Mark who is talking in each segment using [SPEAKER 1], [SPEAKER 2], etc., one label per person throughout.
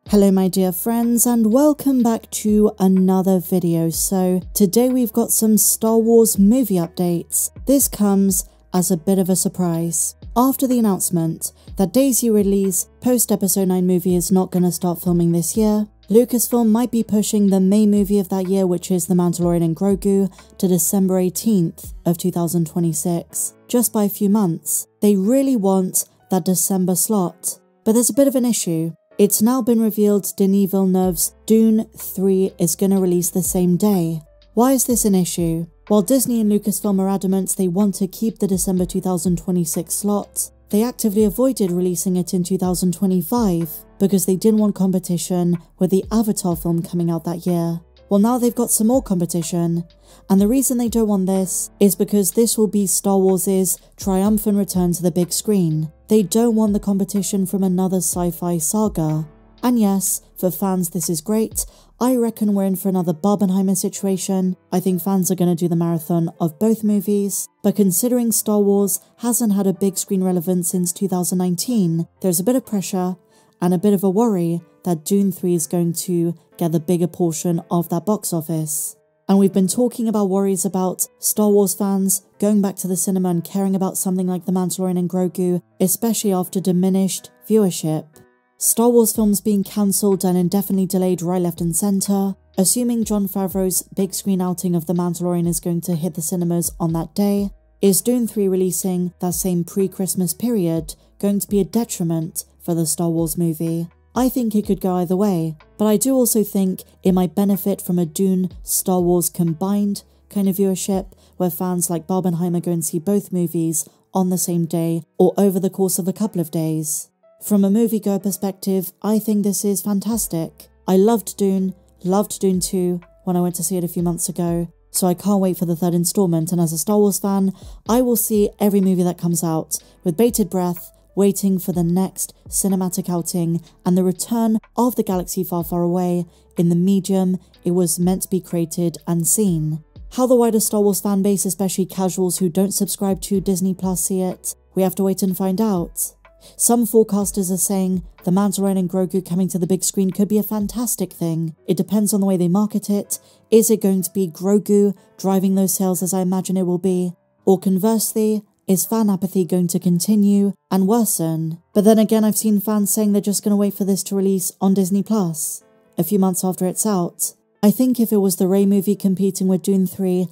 [SPEAKER 1] Hello my dear friends and welcome back to another video. So today we've got some Star Wars movie updates. This comes as a bit of a surprise. After the announcement that Daisy Ridley's post-Episode 9 movie is not going to start filming this year, Lucasfilm might be pushing the main movie of that year, which is The Mandalorian and Grogu, to December 18th of 2026, just by a few months. They really want that December slot. But there's a bit of an issue. It's now been revealed Denis Villeneuve's Dune 3 is going to release the same day. Why is this an issue? While Disney and Lucasfilm are adamant they want to keep the December 2026 slot, they actively avoided releasing it in 2025 because they didn't want competition with the Avatar film coming out that year. Well, now they've got some more competition, and the reason they don't want this is because this will be Star Wars' triumphant return to the big screen. They don't want the competition from another sci-fi saga. And yes, for fans this is great. I reckon we're in for another Barbenheimer situation. I think fans are going to do the marathon of both movies. But considering Star Wars hasn't had a big screen relevance since 2019, there's a bit of pressure and a bit of a worry that Dune 3 is going to get the bigger portion of that box office. And we've been talking about worries about Star Wars fans going back to the cinema and caring about something like The Mandalorian and Grogu, especially after diminished viewership. Star Wars films being cancelled and indefinitely delayed right, left and centre. Assuming Jon Favreau's big screen outing of The Mandalorian is going to hit the cinemas on that day, is Dune 3 releasing that same pre-Christmas period going to be a detriment for the Star Wars movie? I think it could go either way, but I do also think it might benefit from a Dune Star Wars combined kind of viewership, where fans like Barbenheimer go and see both movies on the same day or over the course of a couple of days. From a moviegoer perspective, I think this is fantastic. I loved Dune 2 when I went to see it a few months ago, so I can't wait for the third installment, and as a Star Wars fan, I will see every movie that comes out with bated breath, waiting for the next cinematic outing and the return of the galaxy far, far away in the medium it was meant to be created and seen. How the wider Star Wars fan base, especially casuals who don't subscribe to Disney Plus, see it, we have to wait and find out. Some forecasters are saying The Mandalorian and Grogu coming to the big screen could be a fantastic thing. It depends on the way they market it. Is it going to be Grogu driving those sales as I imagine it will be? Or conversely, is fan apathy going to continue and worsen? But then again, I've seen fans saying they're just going to wait for this to release on Disney Plus a few months after it's out. I think if it was the Rey movie competing with Dune 3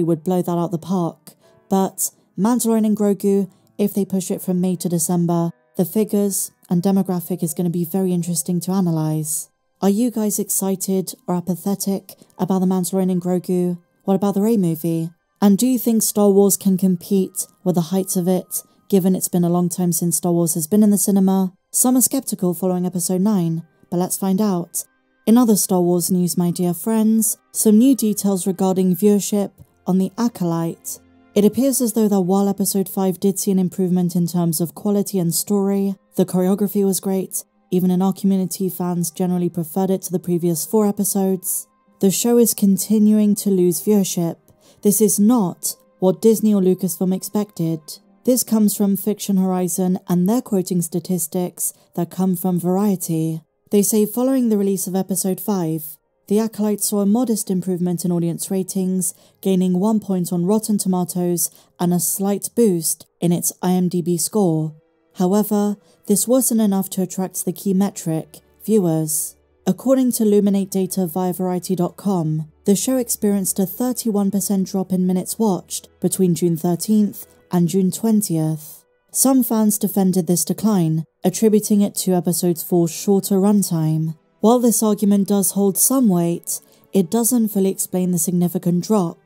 [SPEAKER 1] would blow that out the park. But Mandalorian and Grogu, if they push it from May to December, the figures and demographic is going to be very interesting to analyse. Are you guys excited or apathetic about The Mandalorian and Grogu? What about the Rey movie? And do you think Star Wars can compete with the heights of it, given it's been a long time since Star Wars has been in the cinema? Some are skeptical following Episode 9, but let's find out. In other Star Wars news, my dear friends, some new details regarding viewership on the Acolyte. It appears as though that while Episode 5 did see an improvement in terms of quality and story, the choreography was great, even in our community fans generally preferred it to the previous 4 episodes, the show is continuing to lose viewership. This is not what Disney or Lucasfilm expected. This comes from Fiction Horizon and they're quoting statistics that come from Variety. They say following the release of Episode 5, The Acolyte saw a modest improvement in audience ratings, gaining 1 point on Rotten Tomatoes and a slight boost in its IMDb score. However, this wasn't enough to attract the key metric, viewers. According to Luminate data via Variety.com, the show experienced a 31% drop in minutes watched between June 13th and June 20th. Some fans defended this decline, attributing it to Episode 4's shorter runtime. While this argument does hold some weight, it doesn't fully explain the significant drop.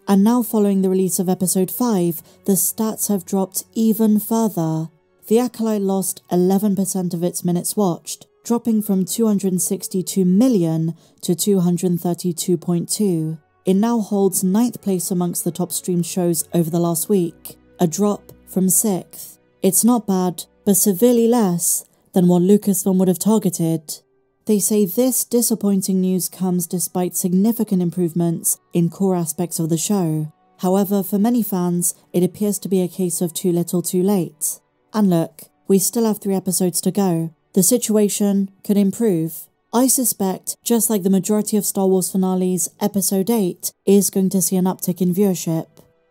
[SPEAKER 1] And now following the release of Episode 5, the stats have dropped even further. The Acolyte lost 11% of its minutes watched, dropping from 262 million to 232.2. It now holds 9th place amongst the top streamed shows over the last week, a drop from 6th. It's not bad, but severely less than what Lucasfilm would have targeted. They say this disappointing news comes despite significant improvements in core aspects of the show. However, for many fans, it appears to be a case of too little too late. And look, we still have 3 episodes to go, the situation could improve. I suspect, just like the majority of Star Wars finales, Episode 8 is going to see an uptick in viewership.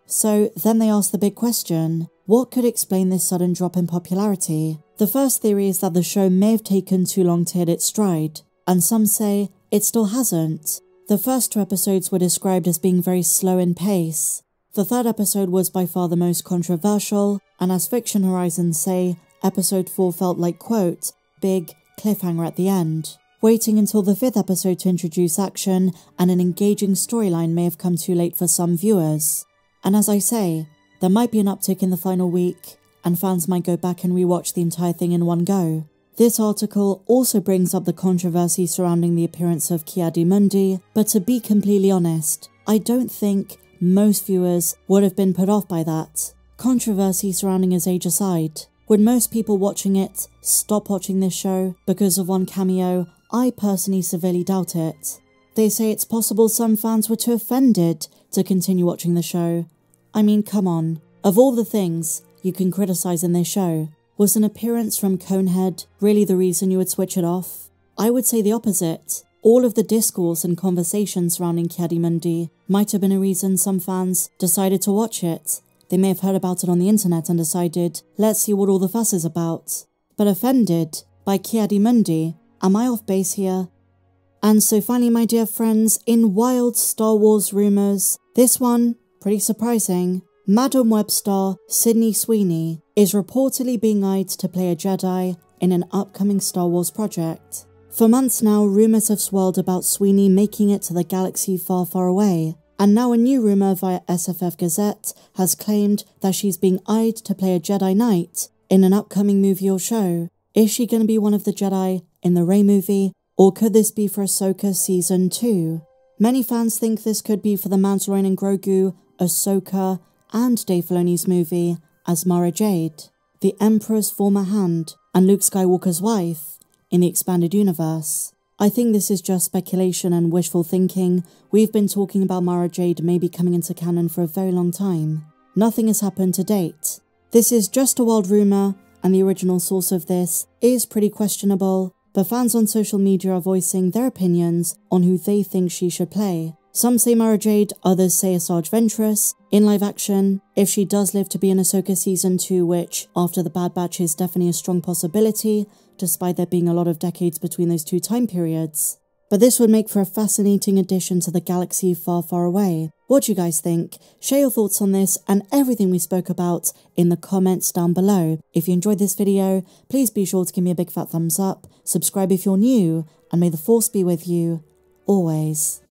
[SPEAKER 1] So then they ask the big question, what could explain this sudden drop in popularity? The first theory is that the show may have taken too long to hit its stride, and some say it still hasn't. The first 2 episodes were described as being very slow in pace. The 3rd episode was by far the most controversial, and as Fiction Horizons say, episode 4 felt like, quote, big cliffhanger at the end. Waiting until the 5th episode to introduce action and an engaging storyline may have come too late for some viewers. And as I say, there might be an uptick in the final week, and fans might go back and rewatch the entire thing in one go. This article also brings up the controversy surrounding the appearance of Ki-Adi-Mundi, but to be completely honest, I don't think most viewers would have been put off by that. Controversy surrounding his age aside, would most people watching it stop watching this show because of one cameo? I personally severely doubt it. They say it's possible some fans were too offended to continue watching the show. I mean, come on. Of all the things you can criticize in this show, was an appearance from Conehead really the reason you would switch it off? I would say the opposite. All of the discourse and conversation surrounding Ki-Adi-Mundi might have been a reason some fans decided to watch it. They may have heard about it on the internet and decided, let's see what all the fuss is about. But offended by Ki-Adi-Mundi, am I off base here? And so finally, my dear friends, in wild Star Wars rumours, this one, pretty surprising, Madam Web star Sydney Sweeney is reportedly being eyed to play a Jedi in an upcoming Star Wars project. For months now, rumours have swirled about Sweeney making it to the galaxy far, far away, and now a new rumour via SFF Gazette has claimed that she's being eyed to play a Jedi Knight in an upcoming movie or show. Is she going to be one of the Jedi in the Rey movie, or could this be for Ahsoka Season 2? Many fans think this could be for the Mandalorian and Grogu, Ahsoka, and Dave Filoni's movie as Mara Jade, the Emperor's former hand and Luke Skywalker's wife, in the expanded universe. I think this is just speculation and wishful thinking. We've been talking about Mara Jade maybe coming into canon for a very long time. Nothing has happened to date. This is just a wild rumour, and the original source of this is pretty questionable, but fans on social media are voicing their opinions on who they think she should play. Some say Mara Jade, others say Asajj Ventress. In live action, if she does live to be in Ahsoka Season 2, which, after the Bad Batch, is definitely a strong possibility, despite there being a lot of decades between those 2 time periods. But this would make for a fascinating addition to the galaxy far, far away. What do you guys think? Share your thoughts on this and everything we spoke about in the comments down below. If you enjoyed this video, please be sure to give me a big fat thumbs up, subscribe if you're new, and may the Force be with you, always.